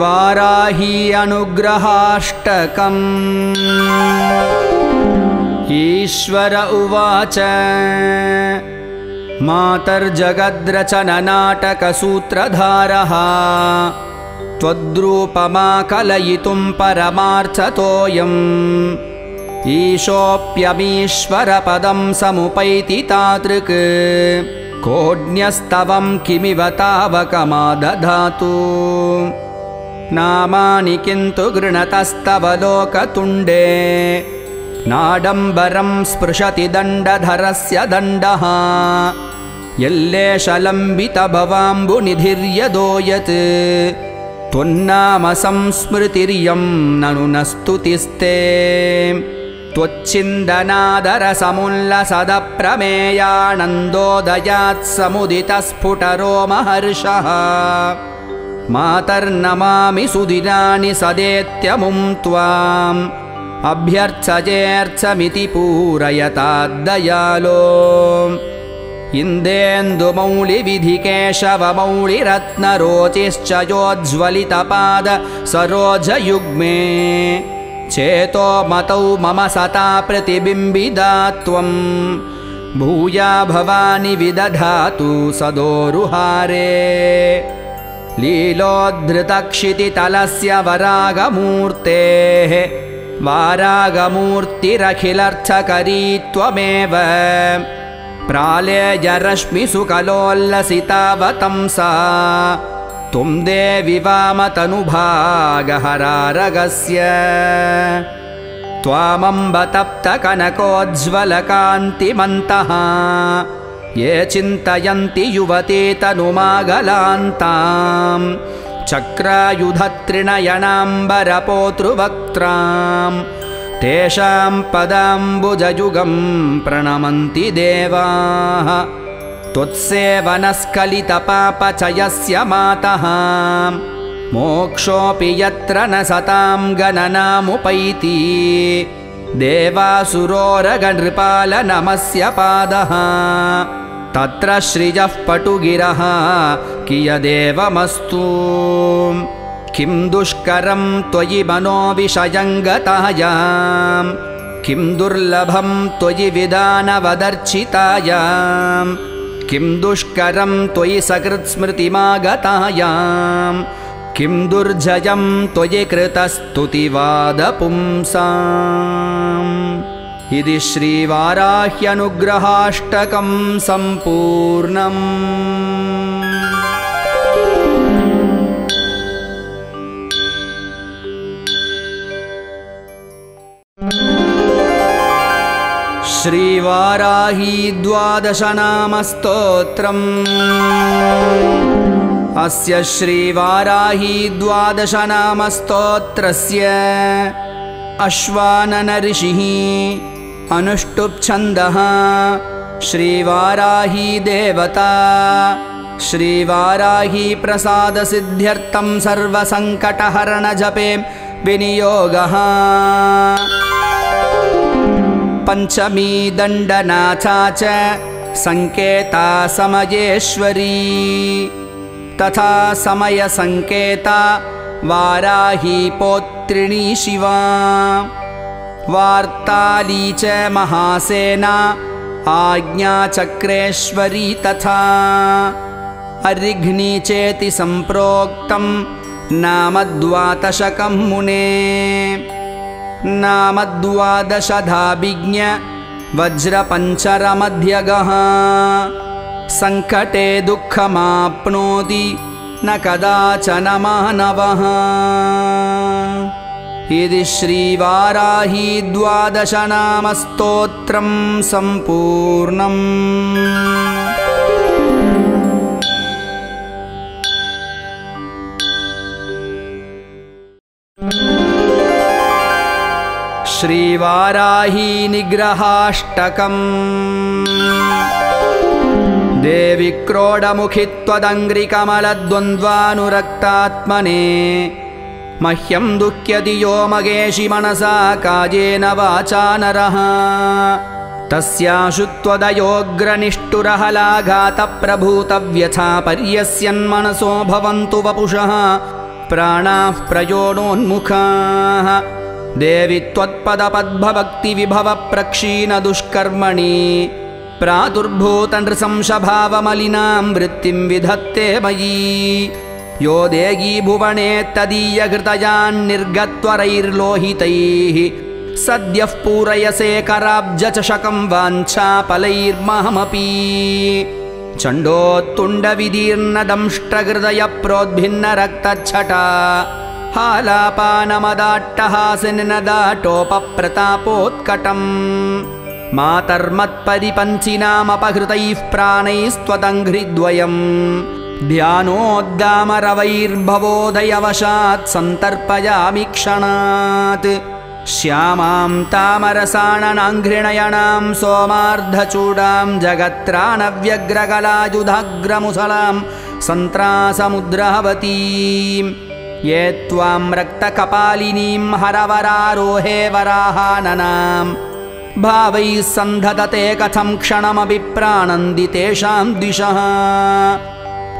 श्रीवाराही अनुग्रहाष्टकम्। ईश्वर उवाच मातर्जगद्रचननाटकसूत्रधारः त्वद्रूपमा कलयितुं परमार्थतोऽयम् ईशोऽप्यमीश्वरपदं समुपैति तादृक् कोऽन्यस्तवं किमिव तावकमादधातु नामानि किन्तु गृणतस्तव लोकतुण्डे नाडम्बरं स्पृशति दण्डधरस्य दण्डः यल्लेशलम्बितभवाम्बुनिधिर्यदो यत् त्वन्नाम संस्मृतिर्यं ननु न स्तुतिस्ते त्वच्छिन्दनादरसमुल्लसदप्रमेयानन्दोदयात् समुदितस्फुटरोमहर्षः मातर्नमामि सुदिनानि सदेत्यमुं त्वाम् अभ्यर्चयेऽर्चमिति पूरयताद्दयालो इन्देन्दुमौलिविधिकेशवमौलिरत्नरोचिश्च योज्ज्वलितपाद सरोजयुग्मे चेतो मतौ मम सता प्रतिबिम्बिदा त्वं भूया भवानि विदधातु सदोरुहारे लीलोद्धृतक्षितितलस्य वरागमूर्तेः वारागमूर्तिरखिलर्थकरी त्वमेव प्रालेयरश्मिसु कलोल्लसितावतंसा त्वं देवि वामतनुभागहरारगस्य त्वामम्ब तप्तकनकोज्ज्वलकान्तिमन्तः ये चिन्तयन्ति युवती तनुमागलान्ताम् चक्रायुधत्रिणयनाम्बरपोतृवक्त्रां तेषां पदाम्बुजयुगं प्रणमन्ति देवाः त्वत्सेवनस्खलितपापचयस्य मातः मोक्षोऽपि यत्र न सतां गणनामुपैति देवासुरोरगनृपालनमस्य पादः तत्र श्रियः पटुगिरः कियदेवमस्तु किं दुष्करं त्वयि मनोविषयं गतायां किं दुर्लभं त्वयि विधानवदर्चितायां किं दुष्करं त्वयि सकृत्स्मृतिमागतायां किं दुर्जयं त्वयि कृतस्तुतिवादपुंसाम्। इति श्रीवाराह्यनुग्रहाष्टकं सम्पूर्णम्। श्रीवाराही द्वादशनामस्तोत्रम्। अस्य श्रीवाराही द्वादशनामस्तोत्रस्य अश्वानन ऋषिः अनुष्टुप्-छन्दः श्रीवाराही देवता श्रीवाराही प्रसादसिद्ध्यर्थं सर्वसङ्कटहरणजपे विनियोगः। पंचमी दण्डनाथा च संकेता समयेश्वरी तथा समयसंकेता वाराही पौत्रिणी शिवा वार्ताली च महासेना आज्ञाचक्रेश्वरी तथा अरिघ्नी चेति सम्प्रोक्तं नामद्वादशकं मुने नामद्वादशधाभिज्ञ वज्रपञ्चरमध्यगः संकटे दुःखमाप्नोति न कदाचन मानवः। इति श्रीवाराही द्वादशनामस्तोत्रं सम्पूर्णम्। श्रीवाराही निग्रहाष्टकम्। देवि क्रोडमुखि त्वदङ्घ्रिकमलद्वन्द्वानुरक्तात्मने मह्यं दुःख्यति यो मगेशि मनसा कायेन वाचा नरः तस्याशु त्वदयोग्रनिष्ठुरहलाघातप्रभूतव्यथा पर्यस्यन्मनसो भवन्तु वपुषः प्राणाः प्रयोणोन्मुखाः देवि त्वत्पदपद्भक्तिविभवप्रक्षीणदुष्कर्मणि प्रादुर्भूतनृशंसभावमलिनां वृत्तिं विधत्ते मयि यो देगी भुवने तदीयहृदयान्निर्गत्वरैर्लोहितैः सद्यः पूरयसे कराब्जचषकं वाञ्छाफलैर्महमपि चण्डोत्तुण्डविदीर्णदंष्ट्रहृदयप्रोद्भिन्नरक्तच्छटा हालापानमदाट्टहासिनिनदाटोपप्रतापोत्कटम् मातर्मत्परिपञ्चिनामपहृतैः प्राणैस्त्वदङ्घ्रिद्वयम् ध्यानोद्दामरवैर्भवोदयवशात् सन्तर्पयामि क्षणात् श्यामां तामरसाणनाङ्घ्रिणयनां सोमार्धचूडां जगत्राणव्यग्रकलायुधाग्रमुसलां सन्त्रासमुद्रावतीं ये त्वां रक्तकपालिनीं हरवरारोहे वराहाननां भावैः सन्धदते कथं क्षणमपि प्राणन्दितेषां द्विषः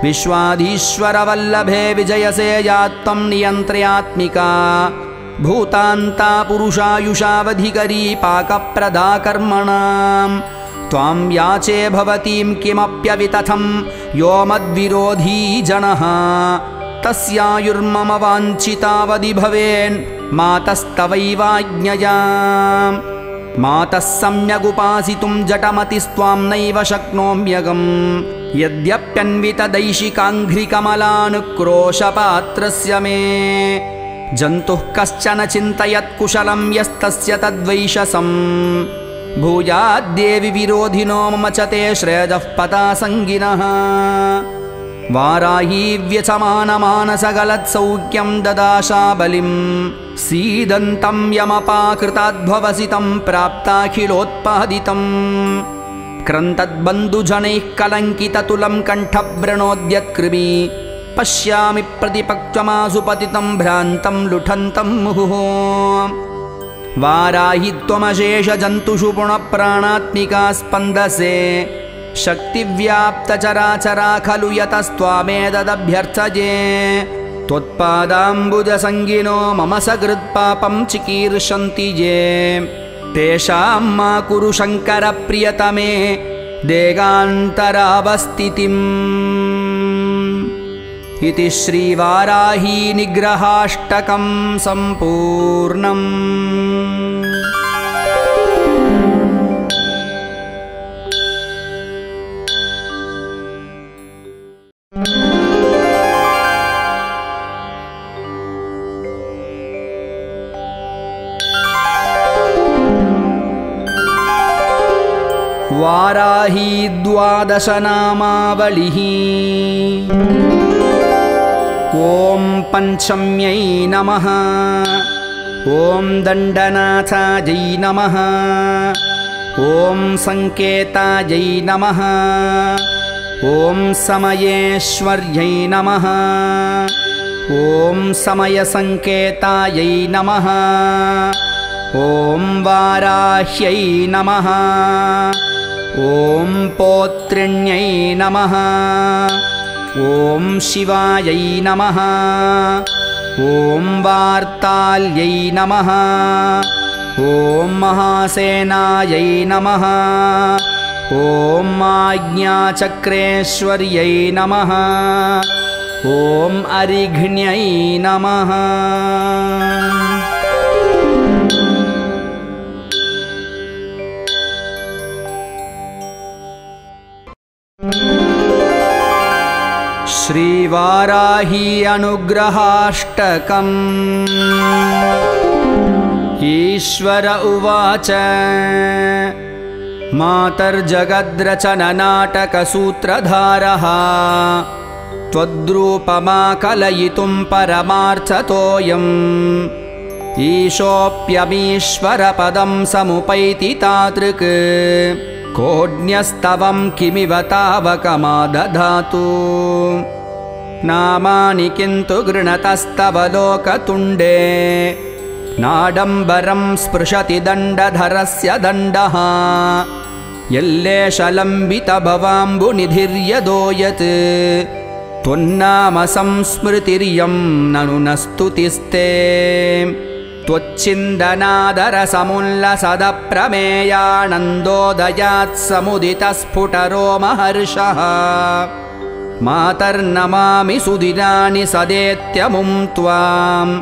विश्वाधीश्वरवल्लभे विजयसे या त्वं नियन्त्र्यात्मिका भूतान्ता पुरुषायुषावधिकरी पाकप्रदा कर्मणां त्वां याचे भवतीं किमप्यवितथं यो मद्विरोधी जनः तस्यायुर्मम वाञ्छितावधि भवेन् मातस्तवैवाज्ञया मातः सम्यगुपासितुं जटमतिस्त्वां नैव शक्नोम्यगम् यद्यप्यन्वितदैशिकाङ्घ्रिकमलानुक्रोशपात्रस्य मे जन्तुः कश्चन चिन्तयत् कुशलं यस्तस्य तद्वैशसम् भूयाद्देवि विरोधिनो मम च ते श्रेयः पदासङ्गिनः वाराही व्यसमानमानसगलत्सौख्यं ददाशा बलिं सीदन्तं यमपाकृताद्भवसितं प्राप्ताखिलोत्पादितम् क्रन्तद्बन्धुजनैः कलङ्किततुलं कण्ठव्रणोद्यत्कृमि पश्यामि प्रतिपक्वमासु पतितं भ्रान्तं लुठन्तं मुहुः वाराहि त्वमशेषजन्तुषु पुनःप्राणात्मिका स्पन्दसे शक्तिव्याप्तचराचरा खलु यतस्त्वामेतदभ्यर्थये त्वत्पादाम्बुजसङ्गिनो मम सकृत्पापं चिकीर्षन्ति ये तेषां मा कुरु शङ्कर प्रियतमे देगान्तरावस्थितिम् इति श्रीवाराही निग्रहाष्टकं सम्पूर्णम्। वाराही द्वादशनामावलिः। ॐ पञ्चम्यै नमः। ॐ दण्डनाथायै नमः। ॐ सङ्केतायै नमः। ॐ समयेश्वर्यै नमः। ॐ समयसङ्केतायै नमः। ॐ वाराह्यै नमः। ॐ पौत्रिण्यै नमः। ॐ शिवायै नमः। ॐ वार्ताल्यै नमः। ॐ महासेनायै नमः। ॐ आज्ञाचक्रेश्वर्यै नमः। ॐ अरिघ्न्यै नमः। श्रीवाराही अनुग्रहाष्टकम्। ईश्वर उवाच मातर्जगद्रचननाटकसूत्रधारः त्वद्रूपमाकलयितुं परमार्थतोऽयम् ईशोऽप्यमीश्वरपदं समुपैति तादृक् कोऽन्यस्तवं किमिव तावकमादधातु नामानि किन्तु गृणतस्तव लोकतुण्डे नाडम्बरं स्पृशति दण्डधरस्य दण्डः यल्लेशलम्बितभवाम्बुनिधिर्यदो यत् त्वन्नाम संस्मृतिर्यं ननु न स्तुतिस्ते त्वच्छिन्दनादरसमुल्लसदप्रमेयानन्दोदयात् समुदितस्फुटरोमहर्षः मातर्नमामि सुदिनानि सदेत्यमुं त्वाम्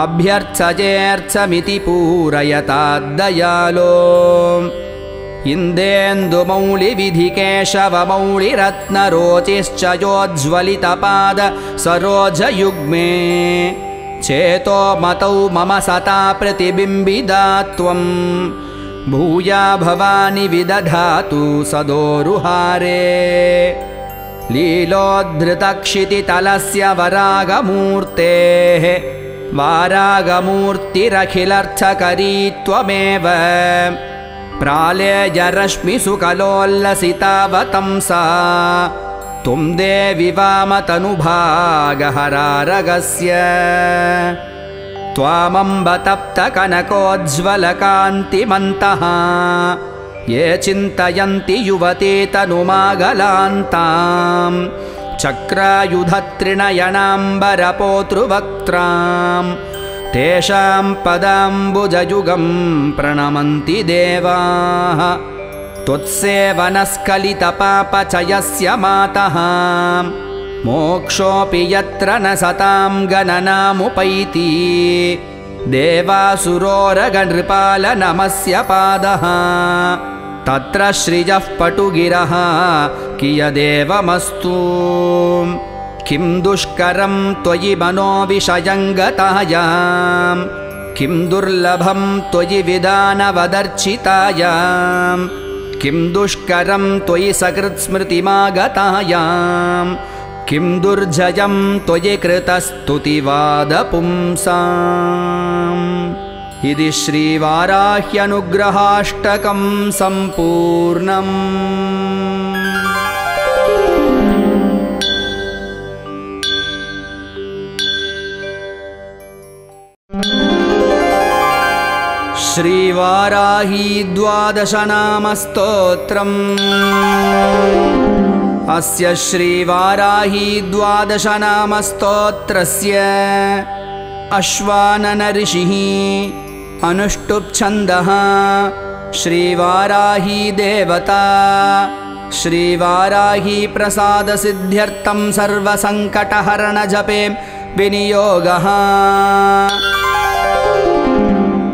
अभ्यर्चचेर्चमिति पूरयताद्दयालो इन्देन्दुमौलिविधिकेशवमौलिरत्नरोचिश्च योज्ज्वलितपाद सरोजयुग्मे चेतो मतौ मम सता प्रतिबिम्बिदा त्वं भूया भवानि विदधातु सदोरुहारे लीलोद्धृतक्षितितलस्य वरागमूर्तेः वारागमूर्तिरखिलर्थकरी त्वमेव प्रालेयरश्मिसु कलोल्लसितावतंसा त्वं देवि वामतनुभागहरारगस्य त्वामम्ब तप्तकनकोज्ज्वलकान्तिमन्तः ये चिन्तयन्ति युवती तनुमागलान्तां चक्रायुधत्रिणयनाम्बरपोतृवक्त्रां तेषां पदाम्बुजयुगं प्रणमन्ति देवाः त्वत्सेवनस्खलितपापचयस्य मातः मोक्षोऽपि यत्र न सतां गणनामुपैति देवासुरोरगनृपालनमस्य पादः तत्र श्रियः पटुगिरः कियदेवमस्तु किं दुष्करं त्वयि मनोविषयं गतायां किं दुर्लभं त्वयि विधानवदर्चितायां किं दुष्करं त्वयि सकृत्स्मृतिमागतायां किं दुर्जयं त्वयि कृतस्तुतिवादपुंसाम् इति श्रीवाराह्यनुग्रहाष्टकं सम्पूर्णम्। श्रीवाराही द्वादशनामस्तोत्रम्। अस्य श्रीवाराही द्वादशनामस्तोत्रस्य अश्वानन ऋषिः अनुष्टुप्छन्दः श्रीवाराही देवता श्रीवाराही प्रसादसिद्ध्यर्थं सर्वसङ्कटहरणजपे विनियोगः।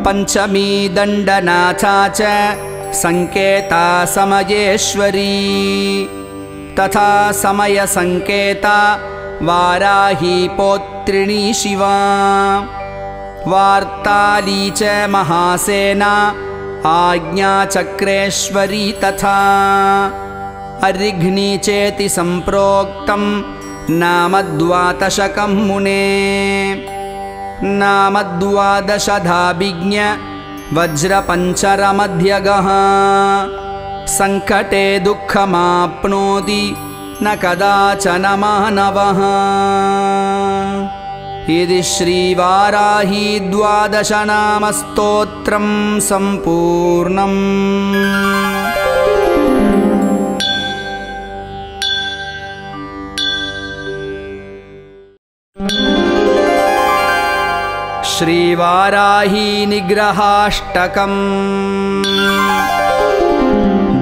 पंचमी दण्डनाथा च संकेता समयेश्वरी तथा समय संकेता वाराही पौत्रिणी शिवा वार्ताली च महासेना आज्ञाचक्रेश्वरी तथा अरिघ्नी चेति संप्रोक्तं नामद्वादशकं मुने नामद्वादशधाभिज्ञ वज्रपञ्चरमध्यगः संकटे दुःखमाप्नोति न कदाचन मानवः। इति श्रीवाराही द्वादशनामस्तोत्रं सम्पूर्णम्। श्रीवाराही निग्रहाष्टकम्।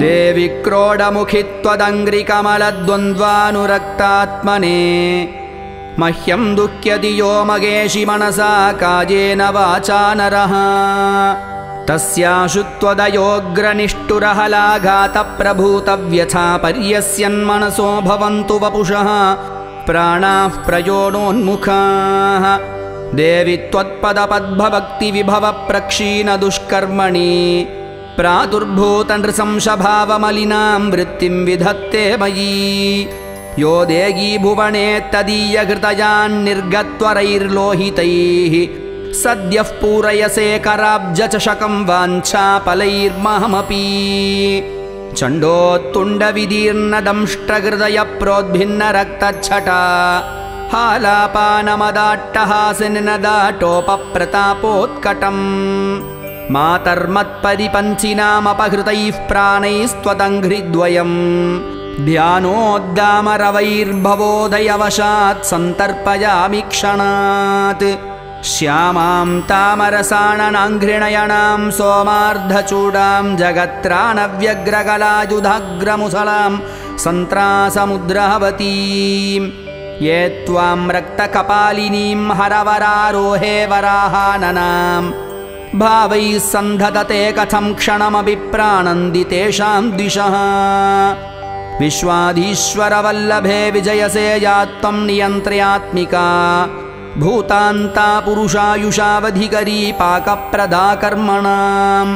देवि क्रोडमुखि त्वदङ्घ्रिकमलद्वन्द्वानुरक्तात्मने मह्यं दुःख्यति यो मगेशि मनसा कायेन वाचा नरः तस्याशु त्वदयोग्रनिष्ठुरहलाघातप्रभूतव्यथा पर्यस्यन्मनसो भवन्तु वपुषः प्राणाः प्रयोणोन्मुखाः। देवि त्वत्पदपद्भक्तिविभवप्रक्षीणदुष्कर्मणि प्रादुर्भूतनृशंसभावमलिनां वृत्तिं विधत्ते मयि यो देगी भुवने तदीयहृदयान्निर्गत्वरैर्लोहितैः सद्यः पूरयसे कराब्जचषकं वाञ्छाफलैर्महमपि चण्डोत्तुण्डविदीर्णदंष्ट्रहृदयप्रोद्भिन्नरक्तच्छटा हालापानमदाट्टहासिनिनदाटोपप्रतापोत्कटम् मातर्मत्परिपञ्चिनामपहृतैः प्राणैस्त्वदङ्घ्रिद्वयम् ध्यानोद्दामरवैर्भवोदयवशात् सन्तर्पयामि क्षणात् श्यामां तामरसाणनाङ्घ्रिणयनां सोमार्धचूडां जगत्राणव्यग्रकलायुधाग्रमुसलां सन्त्रासमुद्रवतीं ये त्वां रक्तकपालिनीं हरवरारोहे वराहाननां भावैः सन्धदते कथं क्षणमपि प्राणन्ति तेषां दिशः विश्वाधीश्वरवल्लभे विजयसे या त्वं नियन्त्र्यात्मिका भूतान्ता पुरुषायुषावधिकरी पाकप्रदा कर्मणां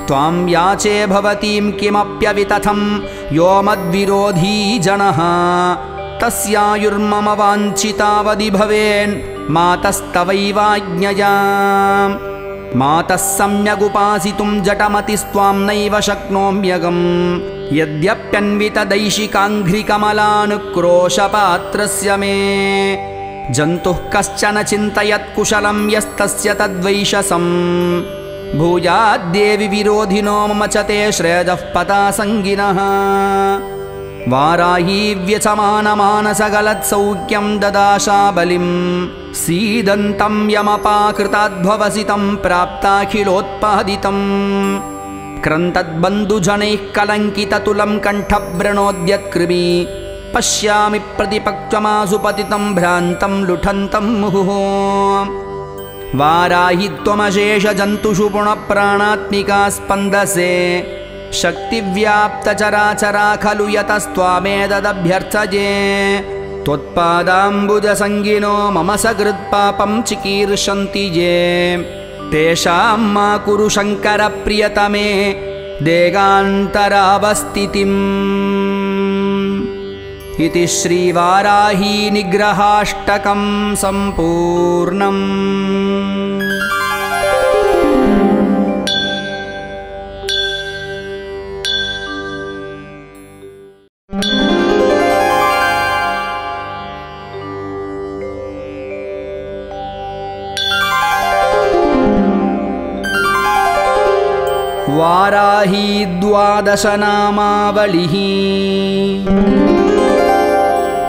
त्वां याचे भवतीं किमप्यवितथं यो मद्विरोधी जनः तस्यायुर्मम वाञ्छितावधि भवेन् मातस्तवैवाज्ञया मातः सम्यगुपासितुं जटमतिस्त्वां नैव शक्नोम्यगम् यद्यप्यन्वितदैशिकाङ्घ्रिकमलानुक्रोशपात्रस्य मे जन्तुः कश्चन चिन्तयत् कुशलं यस्तस्य तद्वैशसम् भूयाद्देवि विरोधिनो मम च ते श्रेयः पतासङ्गिनः वाराही व्यसमानमानसगलत्सौख्यं ददाशा बलिं सीदन्तं यमपाकृताद्भवसि तं प्राप्ताखिलोत्पादितम् क्रन्तद्बन्धुजनैः कलङ्किततुलं कण्ठव्रणोद्यत्कृमि पश्यामि प्रतिपक्वमासु पतितं भ्रान्तं लुठन्तं मुहुः वाराहि त्वमशेषजन्तुषु पुनःप्राणात्मिका स्पन्दसे शक्तिव्याप्तचराचरा खलु यतस्त्वामेतदभ्यर्थये त्वत्पादाम्बुजसङ्गिनो मम सकृत्पापं चिकीर्षन्ति ये तेषां मा कुरु शङ्कर प्रियतमे देगान्तरावस्थितिम् इति श्रीवाराही निग्रहाष्टकं सम्पूर्णम्। वाराही द्वादशनामावलिः।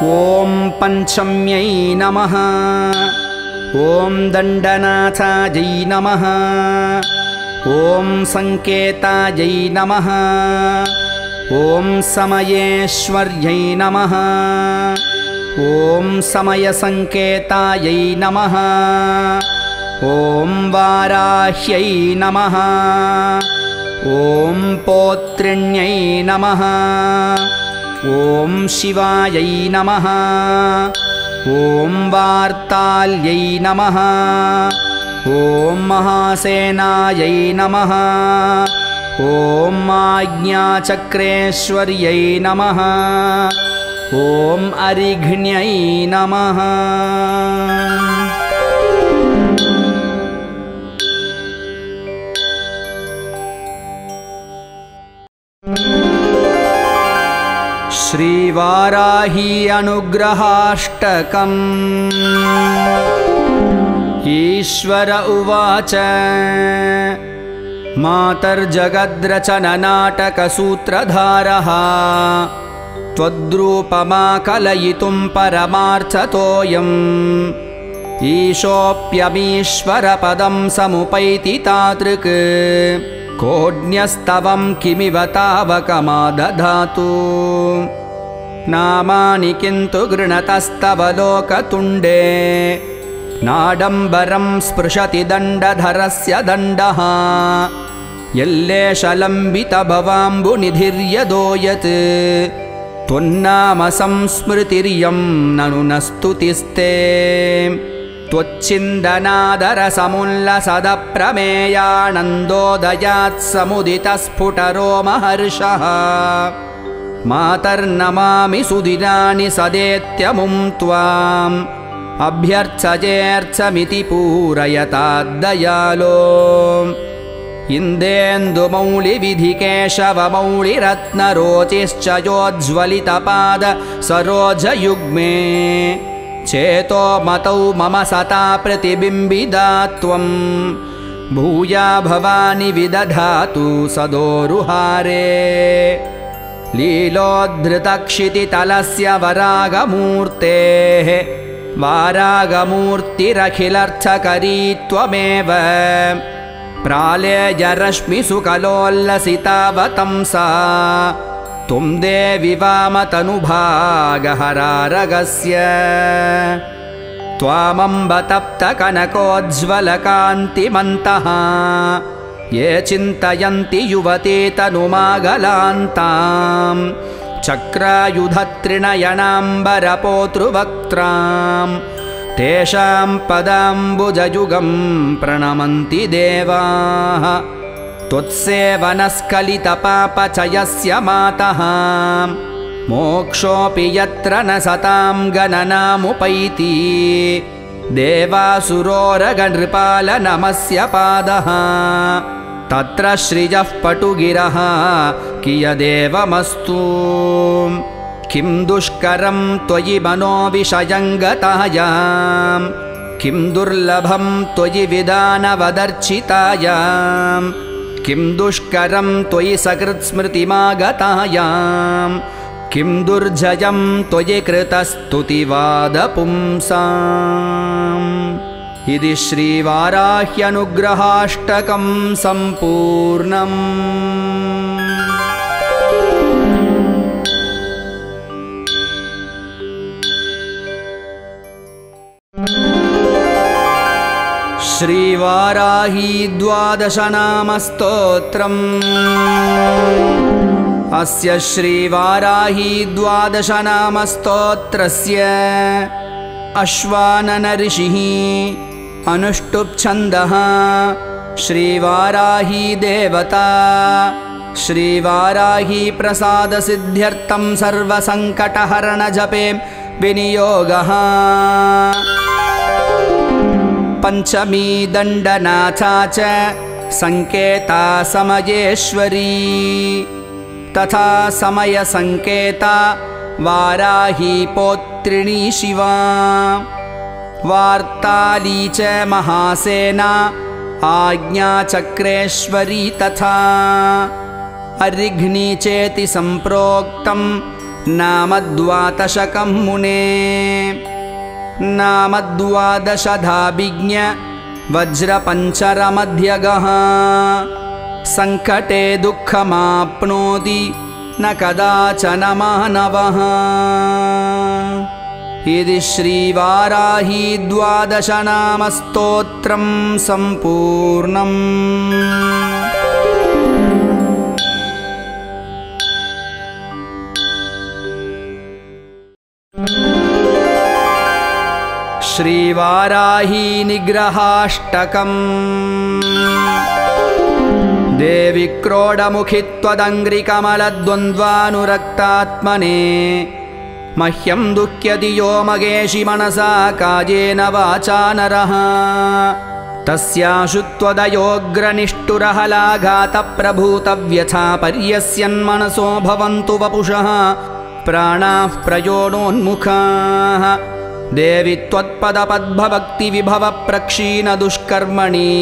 ॐ पञ्चम्यै नमः। ॐ दण्डनाथायै नमः। ॐ सङ्केतायै नमः। ॐ समयेश्वर्यै नमः। ॐ समयसङ्केतायै नमः। ॐ वाराह्यै नमः। ॐ पौत्रिण्यै नमः। ॐ शिवायै नमः। ॐ वार्ताल्यै नमः। ॐ महासेनायै नमः। ॐ आज्ञाचक्रेश्वर्यै नमः। ॐ अरिघ्न्यै नमः। श्रीवाराही अनुग्रहाष्टकम्। ईश्वर उवाच मातर्जगद्रचननाटकसूत्रधारः त्वद्रूपमाकलयितुं परमार्थतोऽयम् ईशोऽप्यमीश्वरपदं समुपैति तादृक् कोऽन्यस्तवं किमिव तावकमादधातु नामानि किन्तु गृणतस्तव लोकतुण्डे नाडम्बरं स्पृशति दण्डधरस्य दण्डः यल्लेशलम्बितभवाम्बुनिधिर्यदो यत् त्वन्नाम संस्मृतिर्यं ननु न स्तुतिस्ते त्वच्चिन्दनादरसमुल्लसदप्रमेयानन्दोदयात् समुदितस्फुटरोमहर्षः मातर्नमामि सुदिनानि सदेत्यमुं त्वाम् अभ्यर्चयेऽर्चमिति पूरयताद्दयालो इन्देन्दुमौलिविधिकेशवमौलिरत्नरोचिश्च योज्ज्वलितपाद सरोजयुग्मे चेतो मतौ मम सता प्रतिबिम्बिदा त्वं भूया भवानि विदधातु सदोरुहारे लीलोद्धृतक्षितितलस्य वरागमूर्तेः वारागमूर्तिरखिलर्थकरी त्वमेव प्रालेयरश्मिसु कलोल्लसितावतंसा त्वं देवि वामतनुभागहरारगस्य त्वामम्ब तप्तकनकोज्ज्वलकान्तिमन्तः ये चिन्तयन्ति युवती तनुमागलान्तां चक्रायुधत्रिणयनाम्बरपोतृवक्त्रां तेषां पदाम्बुजयुगं प्रणमन्ति देवाः त्वत्सेवनस्खलितपापचयस्य मातः मोक्षोऽपि यत्र न सतां गणनामुपैति देवासुरोरगनृपालनमस्य पादः तत्र श्रियः पटुगिरः कियदेवमस्तु किं दुष्करं त्वयि मनोविषयङ्गतायां किं दुर्लभं त्वयि विधानवदर्चितायां किं दुष्करं त्वयि सकृत्स्मृतिमागतायां किं दुर्जयं त्वयि कृतस्तुतिवादपुंसाम् इति श्रीवाराह्यनुग्रहाष्टकं सम्पूर्णम्। श्रीवाराही द्वादशनामस्तोत्रम्। अस्य श्रीवाराही द्वादशनामस्तोत्रस्य अश्वानन ऋषिः अनुष्टुप्-छन्दः श्रीवाराही देवता श्रीवाराही प्रसादसिद्ध्यर्थं सर्वसङ्कटहरणजपे विनियोगः। पंचमी दण्डनाथा च संकेता समयेश्वरी तथा समयसंकेता वाराही पौत्रिणी शिवा वार्ताली च महासेना आज्ञाचक्रेश्वरी तथा अरिघ्नी चेति सम्प्रोक्तं नामद्वादशकं मुने नामद्वादशधाभिज्ञ वज्रपञ्चरमध्यगः संकटे दुःखमाप्नोति न कदाचन मानवः। इति श्रीवाराही द्वादशनामस्तोत्रं सम्पूर्णम्। श्रीवाराही निग्रहाष्टकम्। देवि क्रोडमुखि त्वदङ्घ्रिकमलद्वन्द्वानुरक्तात्मने मह्यं दुःख्यति यो मगेशि मनसा कायेन वाचा नरः तस्याशु त्वदयोग्रनिष्ठुरहलाघातप्रभूतव्यथा पर्यस्यन्मनसो भवन्तु वपुषः प्राणाः प्रयोणोन्मुखाः। देवि त्वत्पदपद्भक्तिविभवप्रक्षीणदुष्कर्मणि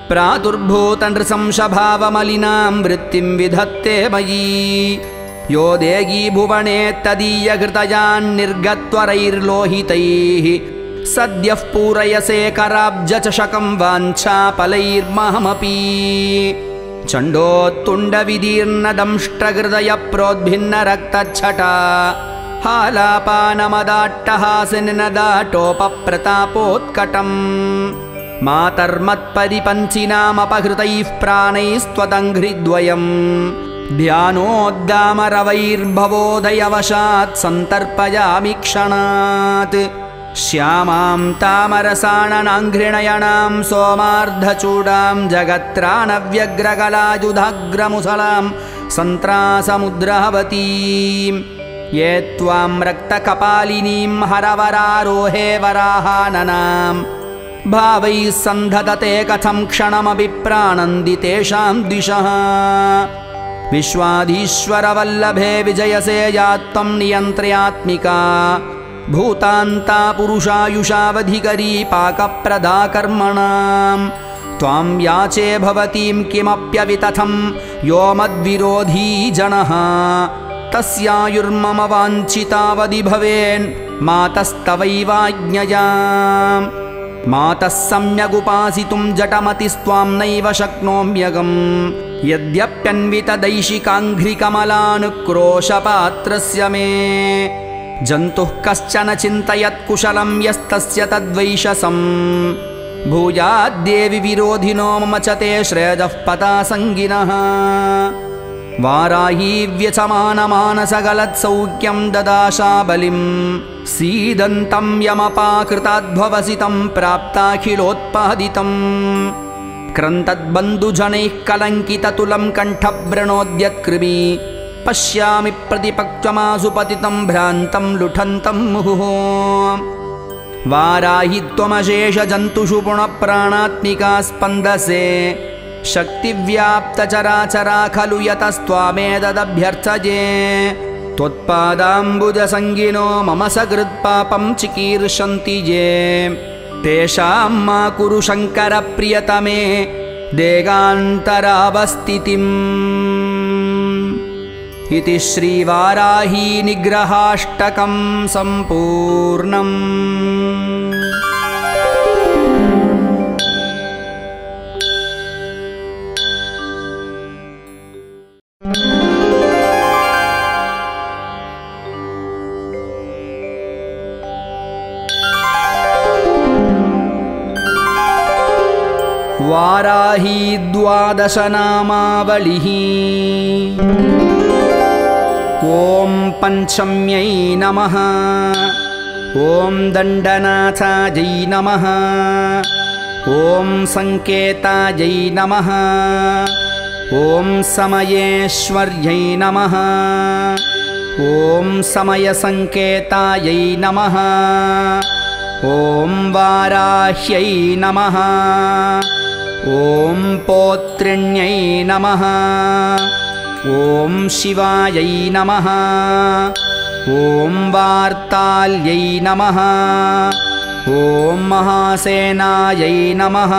प्रादुर्भूतनृशंसभावमलिनां वृत्तिं विधत्ते मयि यो देगी भुवने तदीयहृदयान्निर्गत्वरैर्लोहितैः सद्यः पूरयसे कराब्जचषकं वाञ्छाफलैर्महमपि चण्डोत्तुण्डविदीर्णदंष्ट्रहृदयप्रोद्भिन्नरक्तच्छटा हालापानमदाट्टहासिनिनदाटोपप्रतापोत्कटम् मातर्मत्परिपञ्चिनामपहृतैः प्राणैस्त्वदङ्घ्रिद्वयम् ध्यानोद्दामरवैर्भवोदयवशात् सन्तर्पयामि क्षणात् श्यामां तामरसाणनाङ्घ्रिणयनां सोमार्धचूडां जगत्राणव्यग्रकलायुधाग्रमुसलां सन्त्रासमुद्रावतीं ये त्वां रक्तकपालिनीं हरवरारोहे वराहाननां भावैः सन्धदते कथं क्षणमपि प्राणन्ति तेषां द्विषः विश्वाधीश्वरवल्लभे विजयसे या त्वं नियन्त्र्यात्मिका भूतान्ता पुरुषायुषावधिकरी पाकप्रदा कर्मणां त्वां याचे भवतीं किमप्यवितथं यो मद्विरोधी जनः तस्यायुर्मम वाञ्छितावधि भवेन् मातस्तवैवाज्ञया मातः सम्यगुपासितुं जटमतिस्त्वां नैव शक्नोम्यगम् यद्यप्यन्वितदैशिकाङ्घ्रिकमलानुक्रोशपात्रस्य मे जन्तुः कश्चन चिन्तयत् कुशलं यस्तस्य तद्वैशसम् भूयाद्देवि विरोधिनो मम च ते श्रेयः पतासङ्गिनः वाराही व्यसमानमानसगलत्सौख्यं ददाशा बलिं सीदन्तं यमपाकृताद्भवसितं प्राप्ताखिलोत्पादितम् क्रन्तद्बन्धुजनैः कलङ्किततुलं कण्ठव्रणोद्यत्कृमि पश्यामि प्रतिपक्वमासु पतितं भ्रान्तं लुठन्तं मुहुः वाराहि त्वमशेषजन्तुषु पुनःप्राणात्मिका स्पन्दसे शक्तिव्याप्तचराचरा खलु यतस्त्वामेतदभ्यर्थये त्वत्पादाम्बुजसङ्गिनो मम सकृत्पापं चिकीर्षन्ति ये तेषां मा कुरु शङ्कर प्रियतमे देगान्तरावस्थितिम् इति श्रीवाराही निग्रहाष्टकं सम्पूर्णम्। वाराही द्वादशनामावलिः। ॐ पञ्चम्यै नमः। ॐ दण्डनाथायै नमः। ॐ सङ्केतायै नमः। ॐ समयेश्वर्यै नमः। ॐ समयसङ्केतायै नमः। ॐ वाराह्यै नमः। ॐ पौत्रिण्यै नमः। ॐ शिवायै नमः। ॐ वार्ताल्यै नमः। ॐ महासेनायै नमः।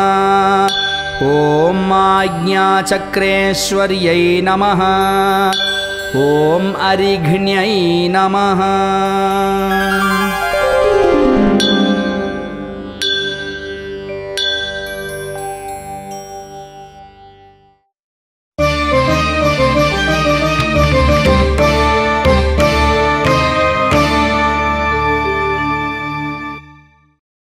ॐ आज्ञाचक्रेश्वर्यै नमः। ॐ अरिघ्न्यै नमः।